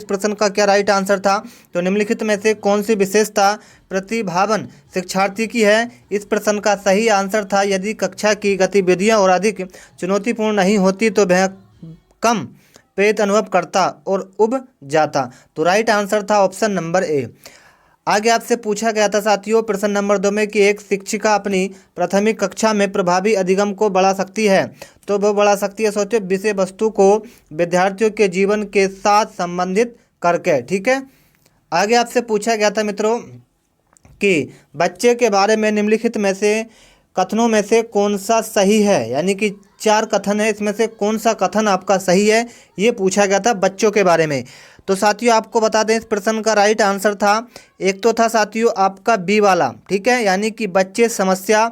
इस प्रश्न का क्या राइट आंसर था? तो निम्नलिखित में से कौन सी विशेषता प्रतिभावन शिक्षार्थी की है? इस प्रश्न का सही आंसर था यदि कक्षा की गतिविधियां और अधिक चुनौतीपूर्ण नहीं होती तो वह कम प्रेरित अनुभव करता और उब जाता। तो राइट आंसर था ऑप्शन नंबर ए। आगे आपसे पूछा गया था साथियों प्रश्न नंबर 2 में कि एक शिक्षिका अपनी प्राथमिक कक्षा में प्रभावी अधिगम को बढ़ा सकती है। तो वो बढ़ा सकती है साथियों विषय वस्तु को विद्यार्थियों के जीवन के साथ संबंधित करके। ठीक है। आगे आपसे पूछा गया था मित्रों कि बच्चे के बारे में निम्नलिखित में से कथनों में से कौन सा सही है, यानी कि 4 कथन है, इसमें से कौन सा कथन आपका सही है, ये पूछा गया था बच्चों के बारे में। तो साथियों आपको बता दें इस प्रश्न का राइट आंसर था, एक तो था साथियों आपका बी वाला, ठीक है, यानी कि बच्चे समस्या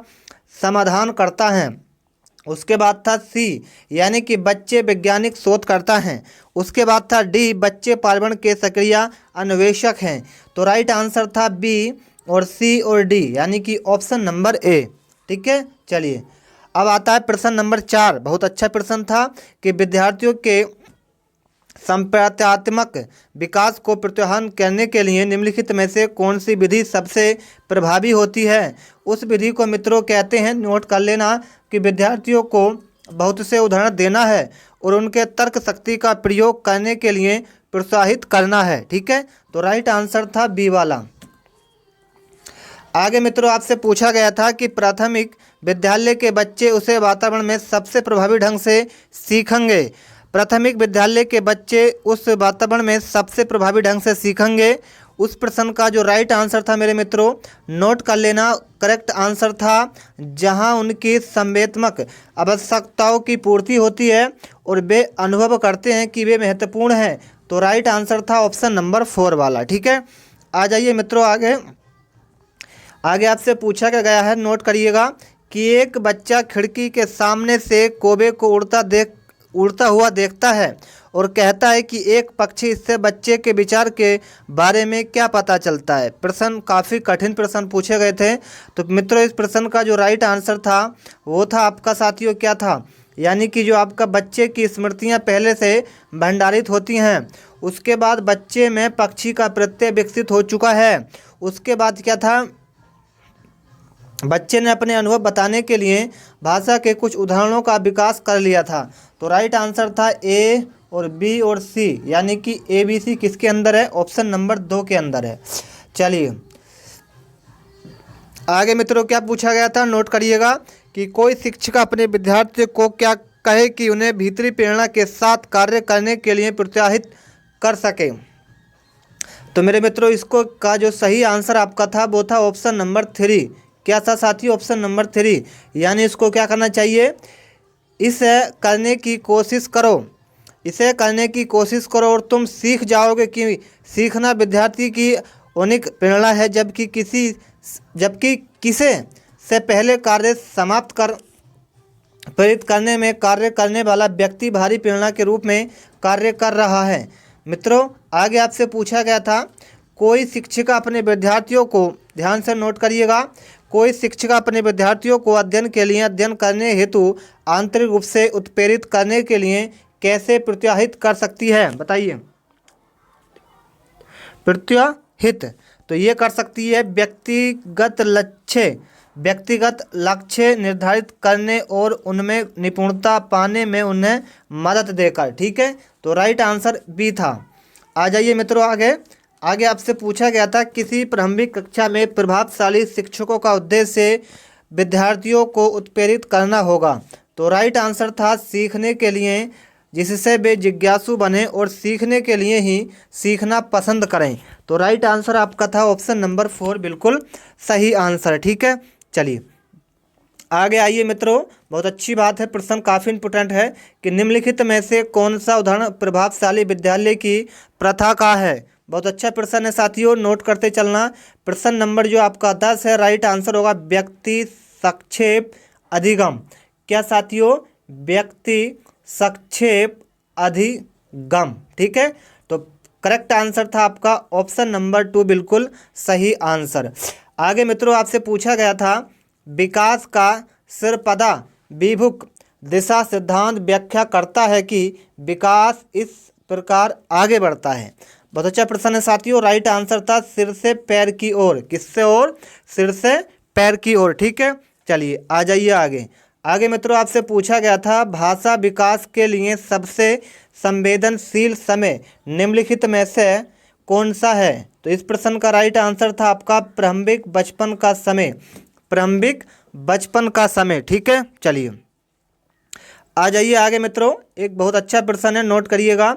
समाधान करता है। उसके बाद था सी, यानी कि बच्चे वैज्ञानिक शोध करता हैं। उसके बाद था डी, बच्चे पर्यावरण के सक्रिय अन्वेषक हैं। तो राइट आंसर था बी और सी और डी, यानी कि ऑप्शन नंबर ए। ठीक है। चलिए अब आता है प्रश्न नंबर 4। बहुत अच्छा प्रश्न था कि विद्यार्थियों के संप्रत्यात्मक विकास को प्रोत्साहन करने के लिए निम्नलिखित में से कौन सी विधि सबसे प्रभावी होती है? उस विधि को मित्रों कहते हैं, नोट कर लेना, कि विद्यार्थियों को बहुत से उदाहरण देना है और उनके तर्क शक्ति का प्रयोग करने के लिए प्रोत्साहित करना है। ठीक है। तो राइट आंसर था बी वाला। आगे मित्रों आपसे पूछा गया था कि प्राथमिक विद्यालय के बच्चे उसे वातावरण में सबसे प्रभावी ढंग से सीखेंगे। प्राथमिक विद्यालय के बच्चे उस वातावरण में सबसे प्रभावी ढंग से सीखेंगे। उस प्रश्न का जो राइट आंसर था मेरे मित्रों, नोट कर लेना, करेक्ट आंसर था जहां उनकी संवेदनात्मक आवश्यकताओं की पूर्ति होती है और वे अनुभव करते हैं कि वे महत्वपूर्ण हैं। तो राइट आंसर था ऑप्शन नंबर 4 वाला। ठीक है। आ जाइए मित्रों आगे आपसे पूछा गया है, नोट करिएगा, कि एक बच्चा खिड़की के सामने से कौवे को उड़ता हुआ देखता है और कहता है कि एक पक्षी, इससे बच्चे के विचार के बारे में क्या पता चलता है? प्रश्न काफ़ी कठिन प्रश्न पूछे गए थे। तो मित्रों इस प्रश्न का जो राइट आंसर था वो था आपका साथियों क्या था, यानी कि जो आपका बच्चे की स्मृतियां पहले से भंडारित होती हैं, उसके बाद बच्चे में पक्षी का प्रत्यय विकसित हो चुका है। उसके बाद क्या था, बच्चे ने अपने अनुभव बताने के लिए भाषा के कुछ उदाहरणों का विकास कर लिया था। तो राइट आंसर था ए और बी और सी, यानी कि ए बी सी किसके अंदर है? ऑप्शन नंबर 2 के अंदर है। चलिए आगे मित्रों क्या पूछा गया था, नोट करिएगा, कि कोई शिक्षक अपने विद्यार्थियों को क्या कहे कि उन्हें भीतरी प्रेरणा के साथ कार्य करने के लिए प्रोत्साहित कर सके। तो मेरे मित्रों इसको का जो सही आंसर आपका था वो था ऑप्शन नंबर 3। क्या था साथी? ऑप्शन नंबर 3, यानी इसको क्या करना चाहिए, इसे करने की कोशिश करो, इसे करने की कोशिश करो और तुम सीख जाओगे कि सीखना विद्यार्थी की उनिक प्रेरणा है, जबकि किसे से पहले कार्य समाप्त कर प्रेरित करने में कार्य करने वाला व्यक्ति भारी प्रेरणा के रूप में कार्य कर रहा है। मित्रों आगे आपसे पूछा गया था, कोई शिक्षिका अपने विद्यार्थियों को, ध्यान से नोट करिएगा, कोई शिक्षिका अपने विद्यार्थियों को अध्ययन करने हेतु आंतरिक रूप से उत्प्रेरित करने के लिए कैसे प्रोत्साहित कर सकती है? बताइए। प्रोत्साहित तो ये कर सकती है व्यक्तिगत लक्ष्य निर्धारित करने और उनमें निपुणता पाने में उन्हें मदद देकर। ठीक है। तो राइट आंसर बी था। आ जाइए मित्रों आगे आपसे पूछा गया था, किसी प्रारंभिक कक्षा में प्रभावशाली शिक्षकों का उद्देश्य विद्यार्थियों को उत्प्रेरित करना होगा। तो राइट आंसर था सीखने के लिए, जिससे वे जिज्ञासु बने और सीखने के लिए ही सीखना पसंद करें। तो राइट आंसर आपका था ऑप्शन नंबर 4, बिल्कुल सही आंसर। ठीक है। चलिए आगे आइए मित्रों, बहुत अच्छी बात है, प्रश्न काफ़ी इंपोर्टेंट है, कि निम्नलिखित में से कौन सा उदाहरण प्रभावशाली विद्यालय की प्रथा का है? बहुत अच्छा प्रश्न है साथियों, नोट करते चलना। प्रश्न नंबर जो आपका 10 है, राइट आंसर होगा व्यक्ति संक्षेप अधिगम। क्या साथियों? व्यक्ति संक्षेप अधिगम। ठीक है। तो करेक्ट आंसर था आपका ऑप्शन नंबर 2, बिल्कुल सही आंसर। आगे मित्रों आपसे पूछा गया था, विकास का सिरपदा विभुक दिशा सिद्धांत व्याख्या करता है कि विकास इस प्रकार आगे बढ़ता है। बहुत अच्छा प्रश्न है साथियों। राइट आंसर था सिर से पैर की ओर। किससे ओर? सिर से पैर की ओर। ठीक है, चलिए आ जाइए आगे। आगे मित्रों आपसे पूछा गया था भाषा विकास के लिए सबसे संवेदनशील समय निम्नलिखित में से कौन सा है? तो इस प्रश्न का राइट आंसर था आपका प्रारंभिक बचपन का समय। प्रारंभिक बचपन का समय। ठीक है, चलिए आ जाइए आगे मित्रों। एक बहुत अच्छा प्रश्न है, नोट करिएगा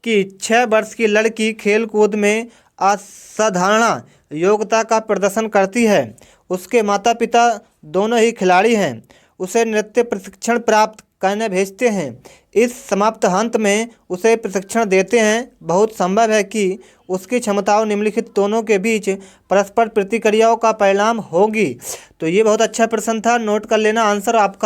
कि 6 वर्ष की लड़की खेल कूद में असाधारण योग्यता का प्रदर्शन करती है। उसके माता पिता दोनों ही खिलाड़ी हैं। उसे नृत्य प्रशिक्षण प्राप्त करने भेजते हैं। इस समाप्त अंत में उसे प्रशिक्षण देते हैं। बहुत संभव है कि उसकी क्षमताओं निम्नलिखित दोनों के बीच परस्पर प्रतिक्रियाओं का परिणाम होगी। तो ये बहुत अच्छा प्रश्न था, नोट कर लेना आंसर आपका।